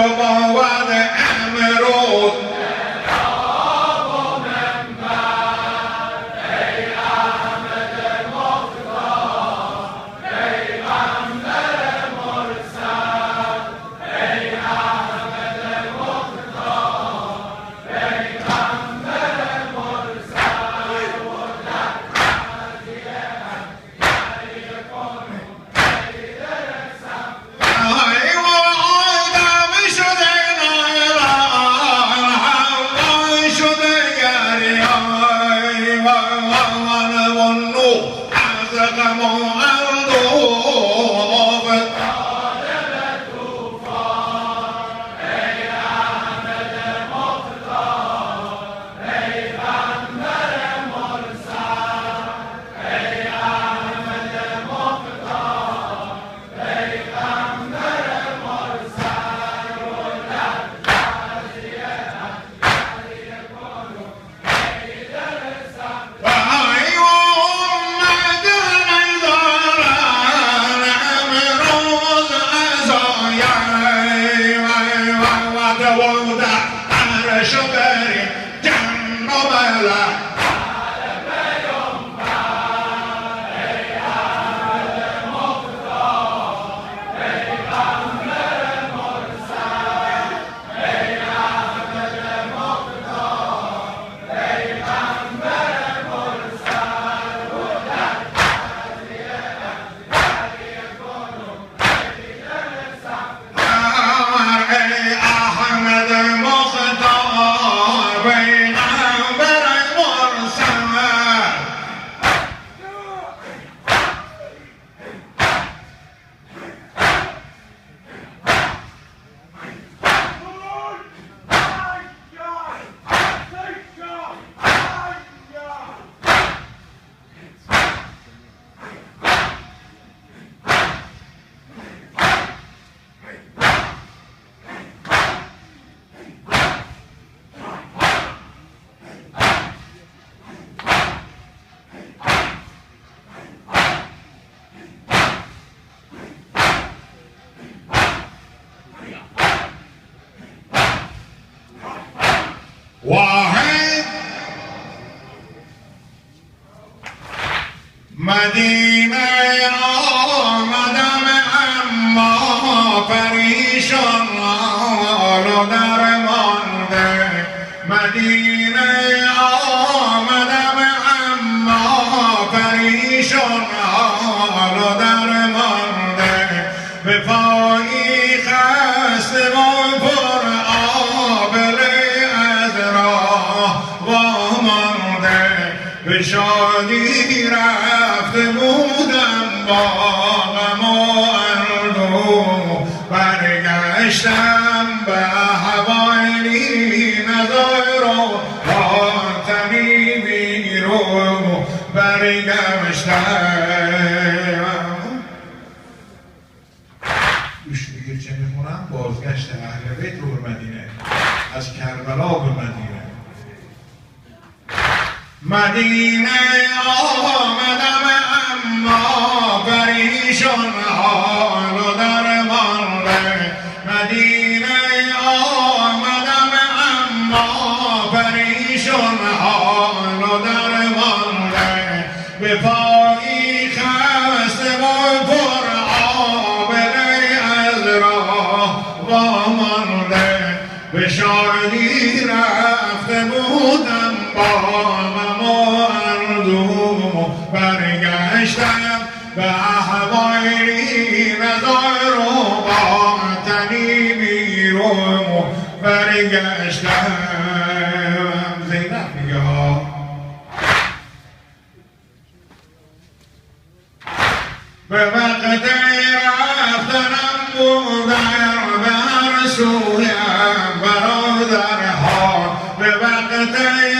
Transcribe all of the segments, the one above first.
تو باور امروز واحد مدینه آمدم اما پریشان و درمانده مدینه آمدم اما پریشان و درمانده به پایی خسته و پر آبله از راه وامانده به شادی رفته بودم با غم و اندوه برگشتم به هوای نظر و تنی بیرون برگشتم. گوش بگیر چه میخونم. بازگشت اهل بیت رو به مدینه، از کربلا به مدینه. مدینه آمدم اما پریشان حال و درمانده مدینه آمدم اما پریشان حال و درمانده به پایی خسته و پر آبله از راه وامانده به شادی رفته بودم با غم و اندوه برگشتم به هوای نظر و با تنی بیرون برگشتم. زینب میگه ها به وقت رفتنم بودم به هر سویم برادرها به وقت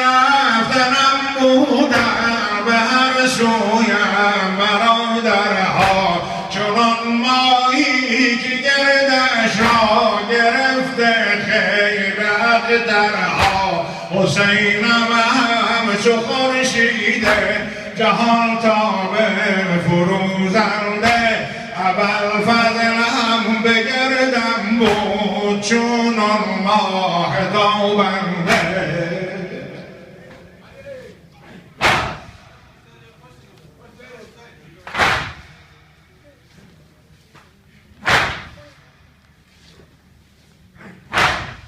رفتنم بودم به هر سویم برادرها چنان ماهی که گردش را گرفته خیل اقدرها حسینم همچو خورشیده جهان تابه فروزنده ابوالفضلم به گردم بود چونان ماه تابنده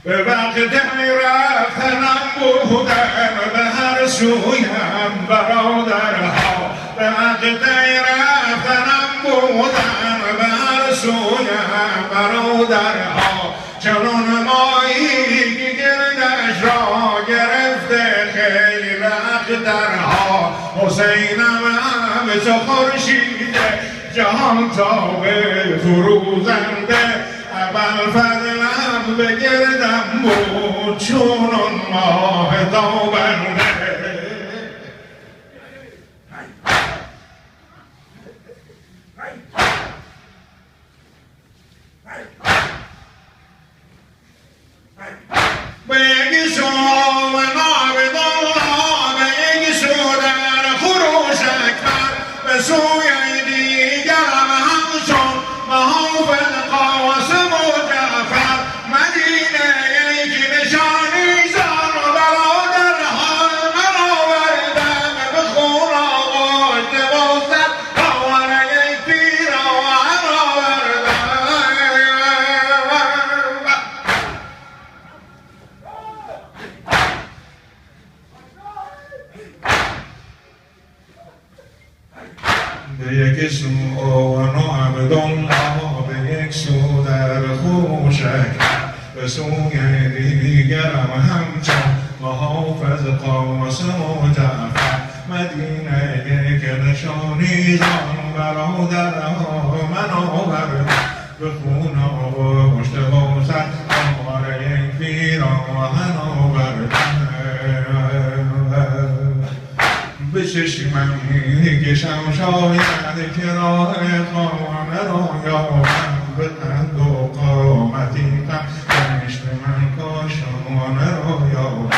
به وقت رفتنم بودن به هر سویم برادرها به وقت رفتنم بودن به هر سویم برادرها چنان مایی که گردش را گرفته خیلی اخترها حسینم همه خورشید جهان تاب فروزنده ابوالفضلم به گردم بود چونان ماه تابنده به یک سو و نابد الله به یک سو در خروش اکبر به سوی دیگرم همچون محافظ قاسم و جعفر مدینه یکی نشانی زن و برادرها من آوردم به خون آغاش دوازده باور یک پیراهن آوردم به یک سو و نعبد الله به یک سو در خوشک به سوی دیگرم همچون محافظ قاسم و جعفر مدینه یک نشانی زان برادرها من آوردم به خون آغشت باشد آوار یک پیراهن آوردم به چشمم میکشم شاید که راه خانه را یابم به قد و قامتی کنشت من کاشانه را یابم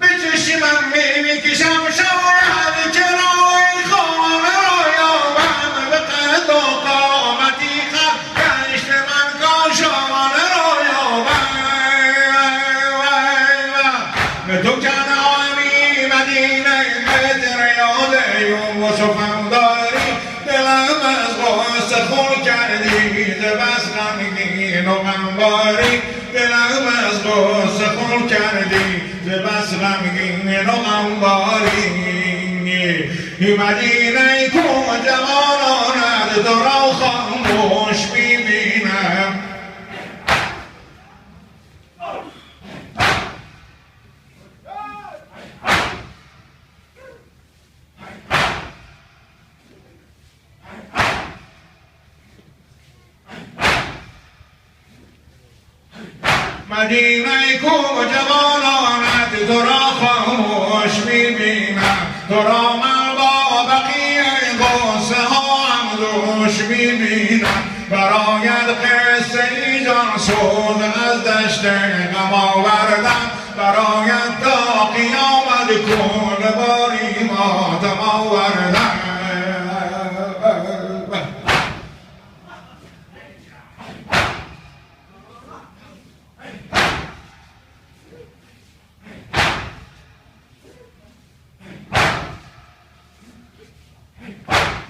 به چشمم میکشم شاید که راه خانه را یابم به قد و قامتی کنشت من کاشانه را یابم به تو کنانی مدینه متر یاده و سخن داری دلم از غصه خون کردی ز بس غمگین و غمباری دلم از غصه خون کردی ز بس غمگین و غمباری مدینه کو جوانانت تو را خاموش میبینم مدینه کو جوانانت تو را خاموش میبینم تو را من با بقیه غصه ها هم دوش میبینم برایت قصه ای جان سوز از دشت غم آوردم برایت تا قیامت کل باری ماتم آوردم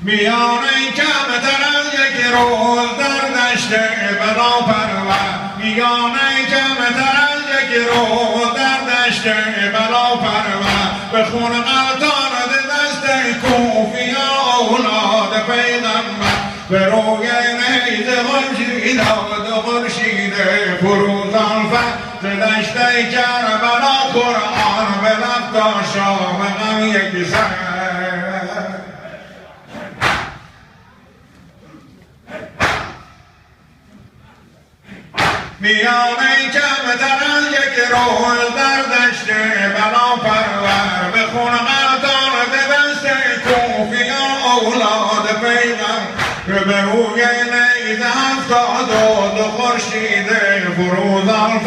میانه کمتر از یک روز در دشت بلا پرور میانه کمتر از یک روز در دشت بلا پرور به خون غلطان دست کوفیان اولاد پیغمبر به روی نیزه خورشید خورشید فروزان ز دشت کربلا قرآن به لب شام غم یک سر میانه کمتر از یک روز در دشت بلا پرور به خون غلطان دست کوفیان اولاد پیغمبر به روی نیزه 72 خورشید فروزان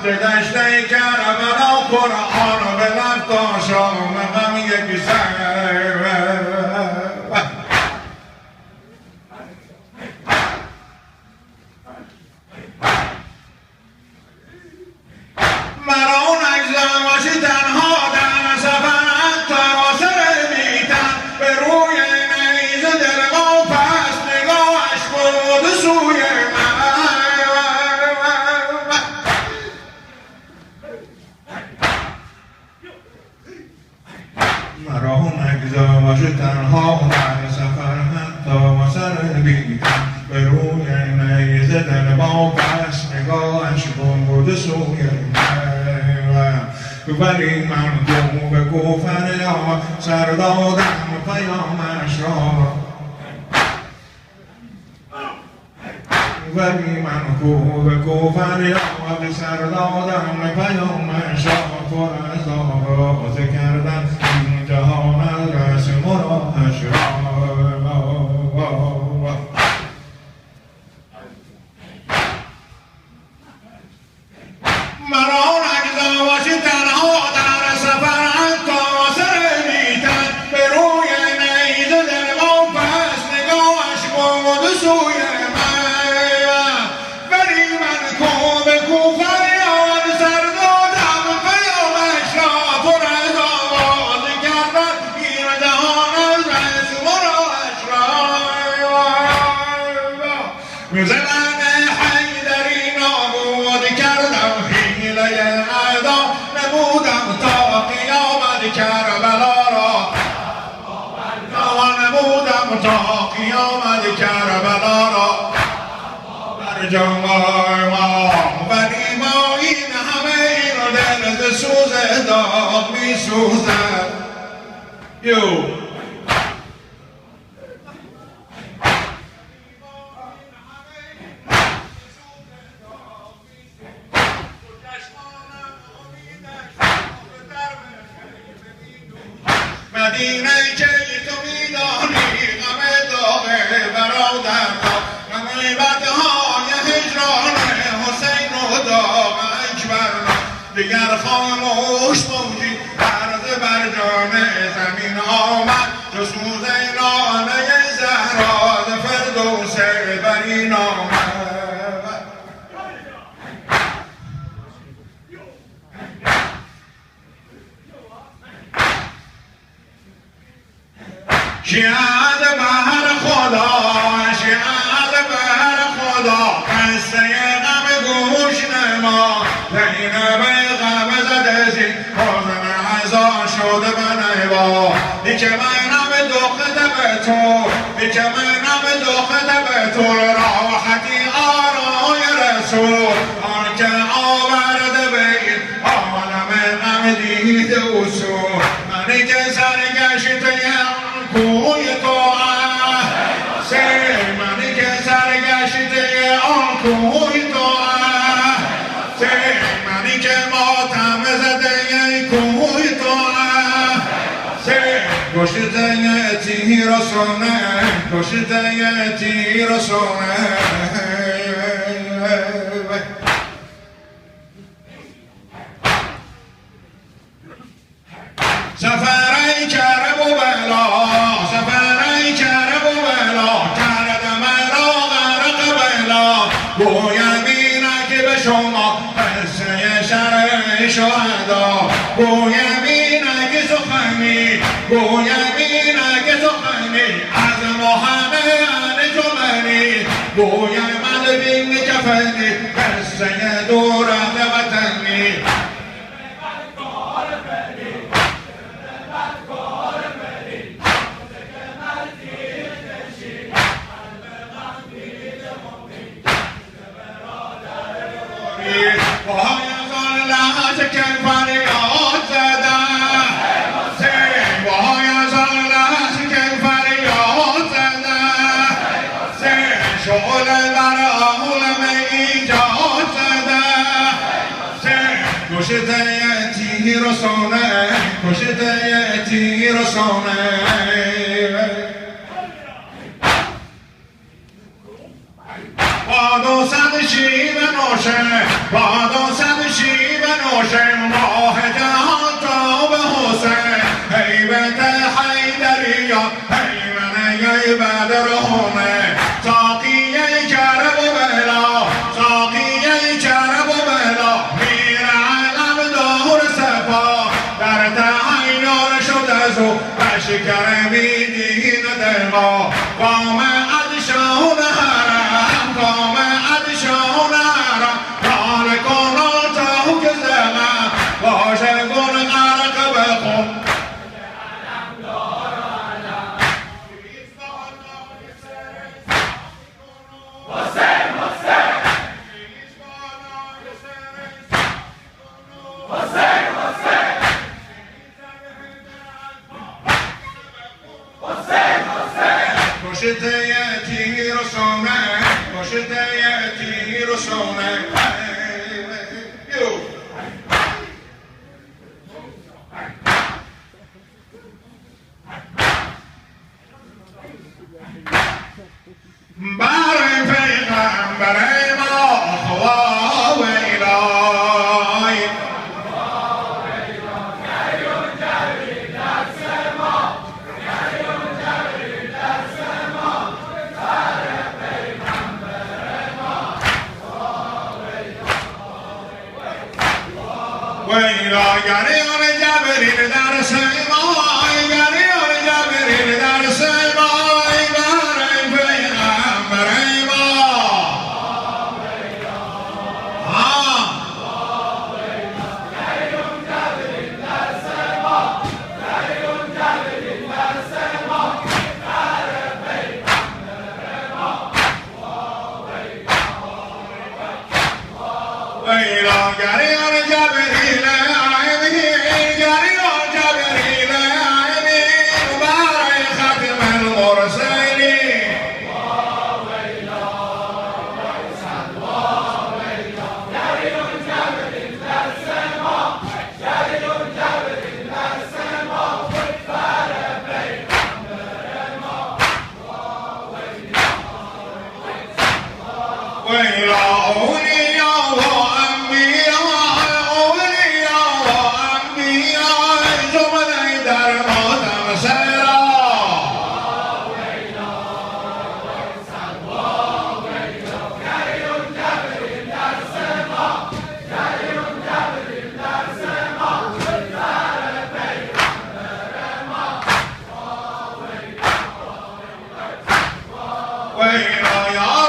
ز دشت کربلا قرآن به لب تا شام غم یک سر تا سر بیدم به روی نیزه دل با پس نگاهش بود سوی ولی من تو به گوفر یا سر دادم پیامش را ولی من کو به گوفر یا به سر دادم پیامش را پر از آغاز کردن این جهان از رسم و راهش را زمان حیدری نابود کردم حیله اعدا نمودم تا قیامت کربلا را نمودم تا قیامت کربلا را بر جمعه ما ولی ما این همه این دل سوز داغ می سوزد مدینه که تو میدانی غم داغ برادر را غم بدهای هجران حسین و داغ اکبر را دیگر خاموش موجی عرض بر جان زمین آمد جو سوز نانه زهرا ز فردوس برین آمد شیعت بهر خدا شیعت بهر خدا قصه غم گوش نما زینب غم زده زی حزن عزا شده بنوا بیچه منم دخته به تو بیچه منم دخته به تو راحتی آرای رسول آنکه آورده به این عالم غم دید اصول منی که سرگشته کوی تو منی که سرگشته آن کوی تو منی که ماتم زده کوی تو کشته تیر و سونه کشته تیر و سونه سفرهای کرب و بلا سفرهای کرب و بلا کردم را غرق بلا گویم اینک به شما قصه شرع شهدا گویم اینک سخنی گویم اینک سخنی از محمد جمنی گویم از بین کفنی قصه دورت وطنی وهایزان لحظه که فریاد زدن وهایزان لحظه که فریاد زدن شغل بر عالم ایجاد زدن کشته تیر و سونه کشته تیر و سونه باد و صد شیب نوشه باد و صد شیب نوشه ماه جهان تا به حسین حیبت حیدریا حیمنه بدرونه ساقیه کرب و بلا ساقیه کرب و بلا میر علم دور سپا در تحیر شد از او بشکر میدین دلما قام ادشان حرم قام ادشان حرم کار کن تا که زمن باشه گل غرق بخون پشت یتی رسونه پشت یتی رسونه برای پیغمبر ما خوا و الهی ویلا گریان جبریل در سما گریان جبریل در سما برای پیغمبر ما ویلا گریان جبریل ويلا يا